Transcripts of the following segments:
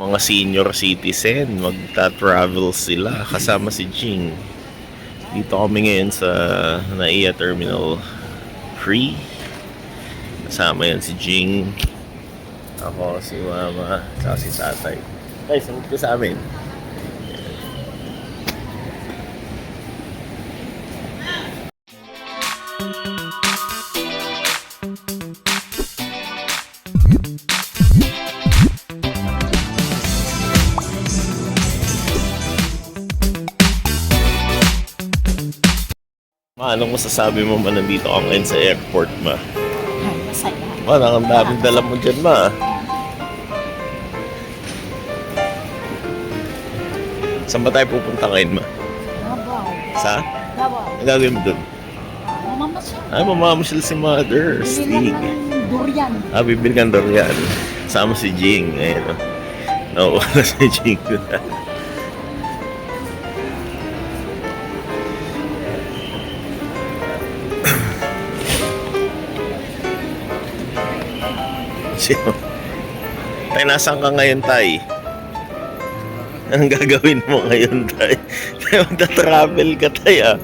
mga senior citizen, magta-travel sila kasama si Jing. Dito kami ngayon sa NAIA Terminal 3. Kasama yan si Jing, ako, si Mama, saka si Tatay. Ay, sunod ka sa amin. Anong masasabi mo man nandito ka ngayon sa airport, Ma? Ay, masaya. Parang ang daming dala mo dyan, Ma. Saan ba tayo pupunta ngayon, Ma? Davao. Sa? Davao. Ang gagawin mo dun? Mamamasyal. Ay, mamamasyal si Mother. Bili Stig. lang ng durian. Bibili kang durian. Sama si Jing. Ayun, oh. Nauuna si Jing. Tay, nasaan ka ngayon, Tay? Anong gagawin mo ngayon, Tay? Tay, magta-travel ka, Tay, ah.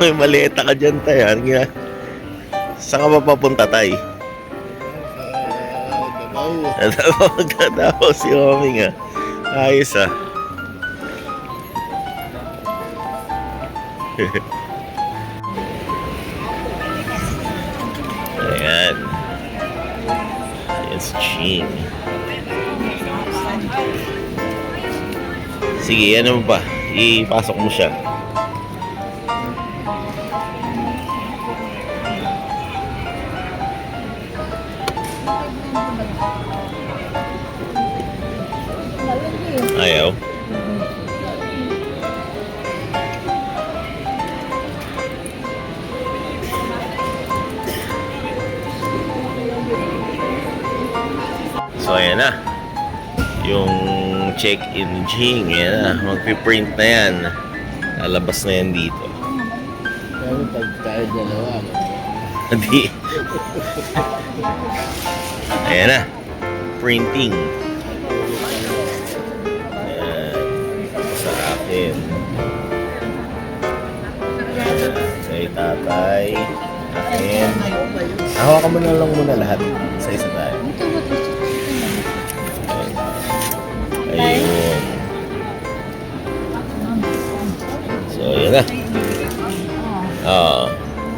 May maleta ka dyan, Tay, ah. Saan ka ba papunta, Tay? Magdadaw si Homing, ah. Ayos, ah. Ayan. Ayan si Ching. Sige, ano mo pa? Ipasok mo siya. Ayaw. So, ayan na. Yung check-in Jing, ayan na. Magpiprint na yan. Lalabas na yan dito. Pero pag tayo dalawa, Hindi. Ayan na. Printing. Ayan. Sa akin. Kay Tatay. Akin. Hawakan mo na lang muna lahat. Isa-isa tayo. Ayun. So, ayan na. Oo.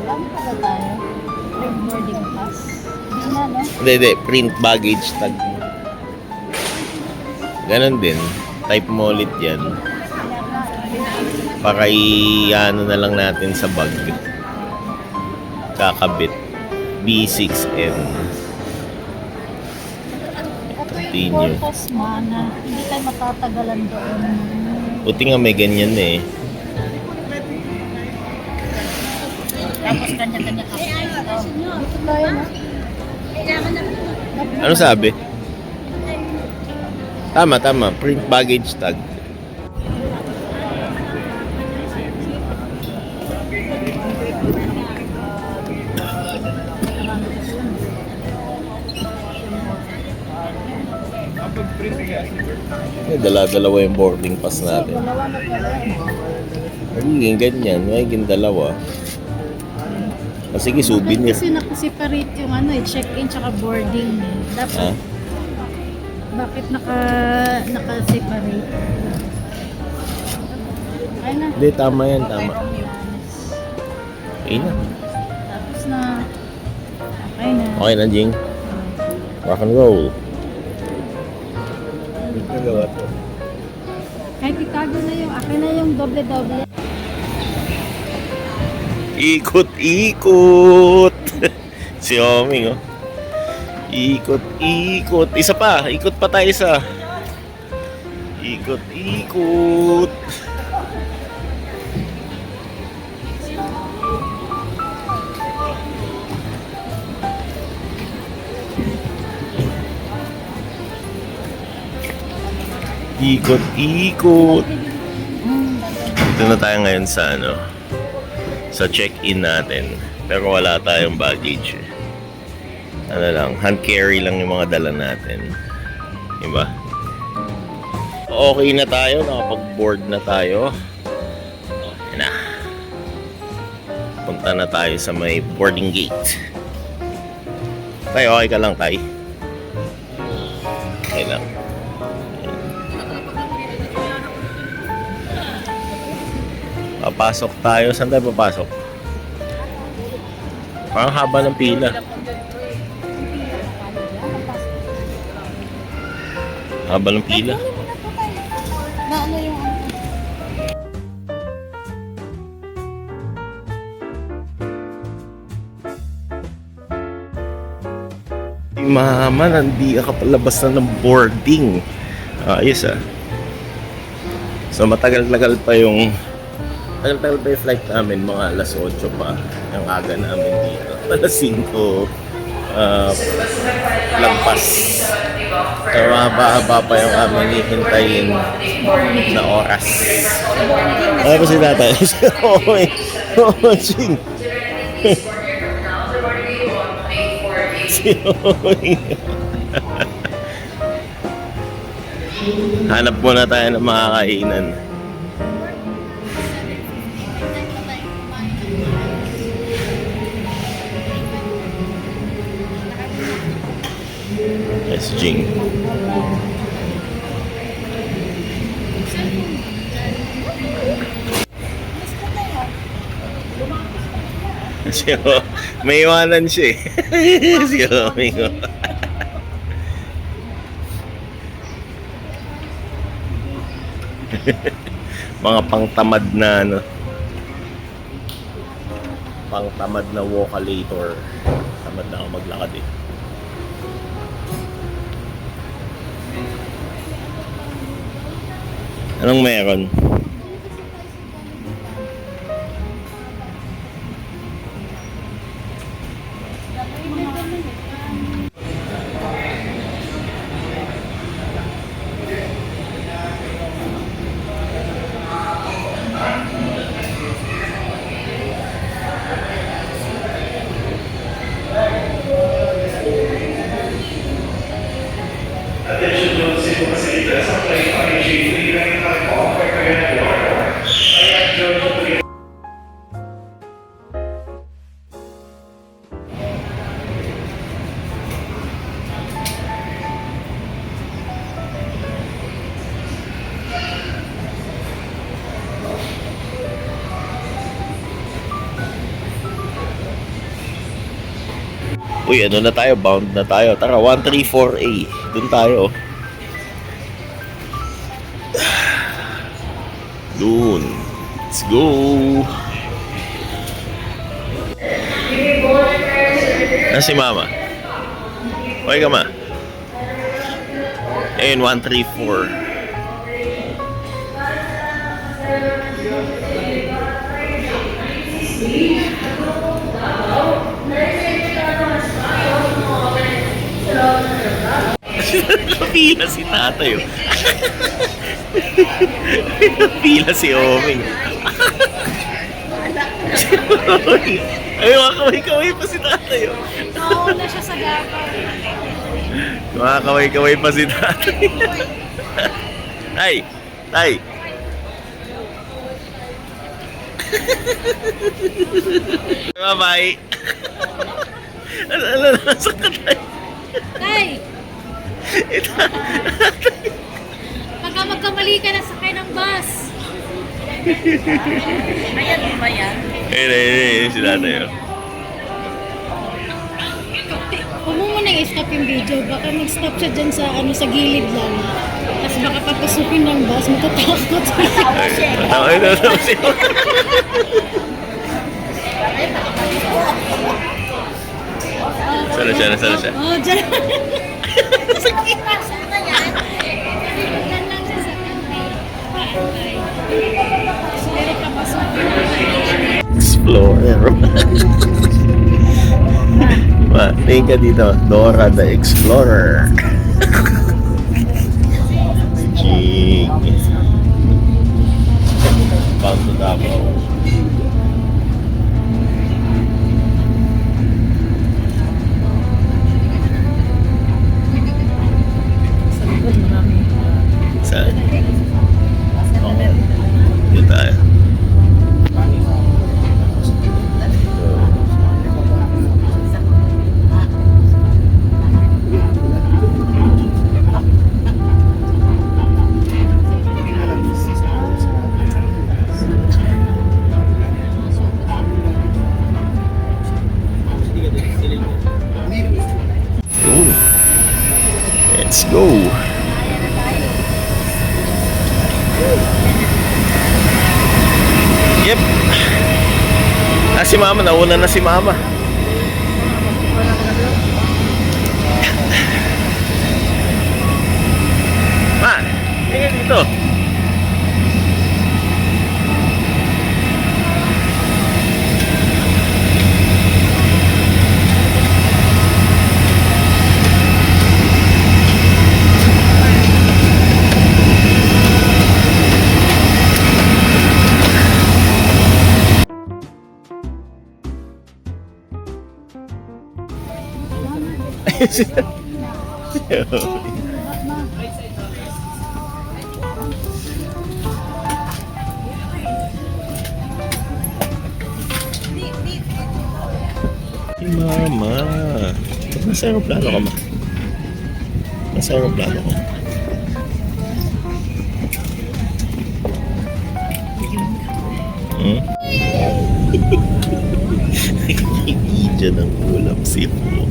Alam pa ba tayo? Boarding pass. Hindi na, no? Hindi. Print baggage tag. Ganon din. Type mo ulit yan. Para i-ano na lang natin sa bag. Kakabit. B6N. Continue. Purpose mana. Hindi tayo matatagalan doon. Buti nga may ganyan eh. Tapos kanya-kanya kami. Dito tayo, no? Ano sabi? Tama. Print baggage tag. Dala-dalawa yung boarding pass natin. Dalawa na pala. Magiging ganyan. Magiging dalawa. Sige, souvenir. Kasi nakaseparate yung check-in tsaka boarding. Dapat, bakit naka-separate? Ay na. Hindi, tama yan. Tama. Okay na. Tapos na. Okay na. Okay na, Jing. Rock and roll. nagawa to. Kahit itago na yung, akin na yung doble-doble. Ikot-ikot. Si Oming, oh. Ikot-ikot. Isa pa. Ikot pa tayo isa. Ikot-ikot. Ikot-ikot. Dito na tayo ngayon sa sa check-in natin. Pero wala tayong baggage. Ano lang, hand carry lang yung mga dala natin. Diba? Okay na tayo, nakapag-board na tayo. Ayan na. Punta na tayo sa may boarding gate. Tay, okay ka lang, Tay? Okay lang. Papasok tayo. Saan tayo papasok? Parang haba ng pila. Haba ng pila. Na ano yung Mama, nandi ka palabas na ng boarding. Ayos ah. So matagal-tagal pa yung flight namin, mga alas 8 pa. Ang aga namin dito. Alas 5 lampas. So mahaba-haba pa yung aming hihintayin na oras. Ay pa si tatay. Oh, Ching. Hanap muna tayo ng mga kainan. Yes, Jing. Kasi may iwanan siya eh. Kasi may mga pangtamad na ano, pangtamad na walkalator. Tamad na ako maglakad eh. Anong meron? Uy, ano na tayo? Bound na tayo. Tara, 134A. Doon tayo. Doon. Let's go. Si Mama? Okay ka, Ma? Ayun, 134. Pila si tatay oh. Pila si Oming. Ay, makakaway-kaway pa si tatay oh. nauna siya sa gapang. Makakaway-kaway pa si tatay. Tay! Tay! Bye-bye! Ano, nasa ka tayo? Tay! Pagka magkamali ka na sakay ng bus. Ayan ba yan? Eh, si tatay oh. Huwag mo muna i-stop yung video. Baka mag-stop siya dyan sa, sa gilid lang. Tapos baka papasukin ng bus, matatakot. Ay, natawa siya. Sana siya. Oh, dyan. Pero papasukin Explorer. Tingin ka dito, Dora the Explorer. Chig. Bound to Davao. Saan? Si Mama, nauna na si Mama. Ma, tingnan dito. Si Mama. Nasa aeroplano ka, Ma? Nasa aeroplano ka. Hmm? Hindi ng ulam si Mo.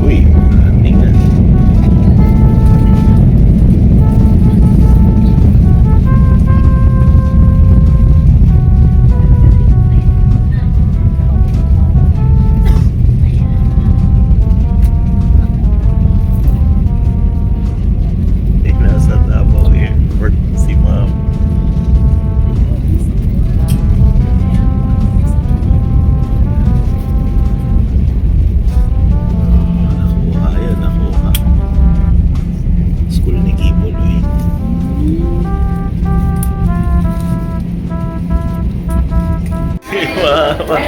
Uy, tingnan. Nasa Davao Airport si Ma'am. Nakuha yan, nakuha. School ni Kibo Luis. Hey, Mama.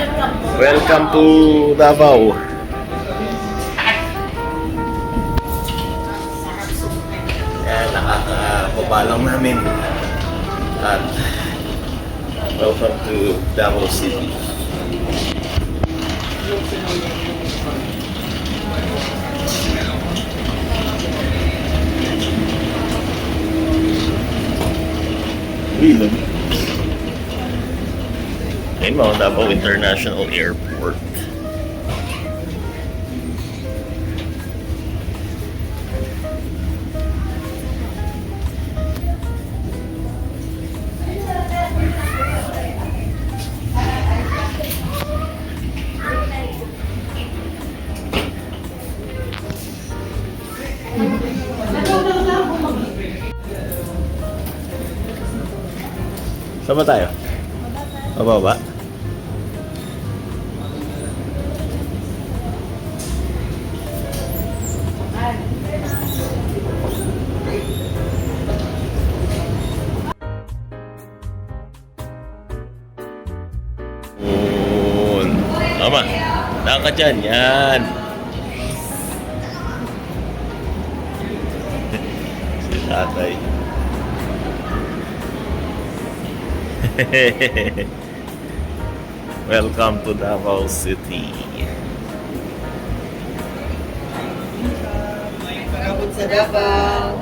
Welcome to Davao. Yan, nakakababa lang namin. At welcome to Davao City. Uy, lang. Ayun mo, Davao International Airport. Saan ba tayo? Mababa? Yun. Mama, saan ka dyan? Yan. Si tatay. Welcome to Davao City. Pagabot sa Davao.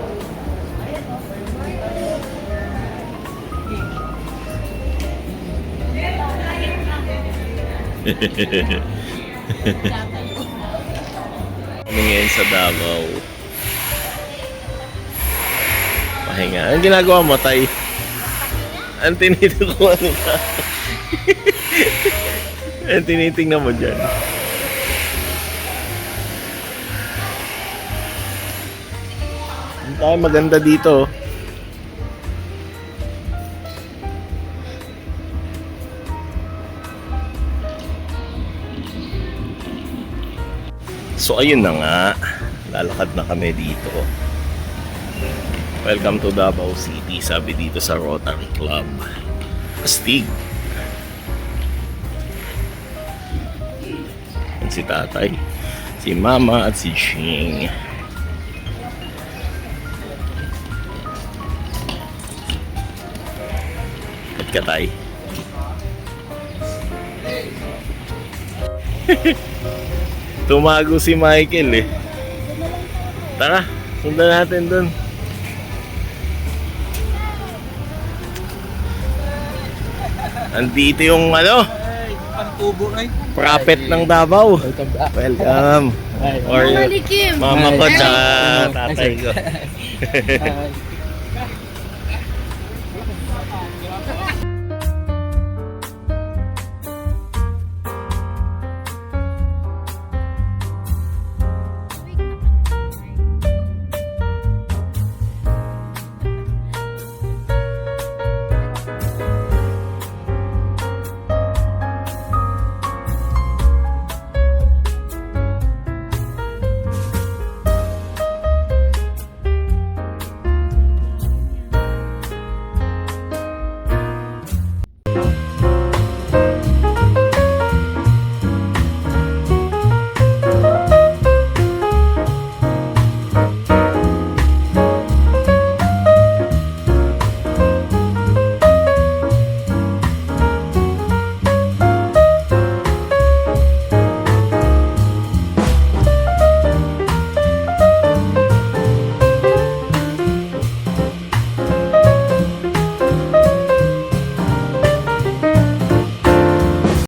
Kami ngayon sa Davao. Pahinga. Anong ginagawa mo, Tay? Ang tinitingnan mo ka. Ang tinitingnan mo dyan. Ang tayo maganda dito. So ayun na nga. Lalakad na kami dito. Welcome to Davao City, sabi dito sa Rotary Club. Astig. Yan si tatay, si mama at si Ching. At katay. Tumago si Michael eh. Tara, sundan natin dun. Andito yung ano, Pantubo ay. prophet ng Davao. Welcome back. Welcome. Ay, Or Mama Likim. mama ko Ay. tsaka tatay ko. ay.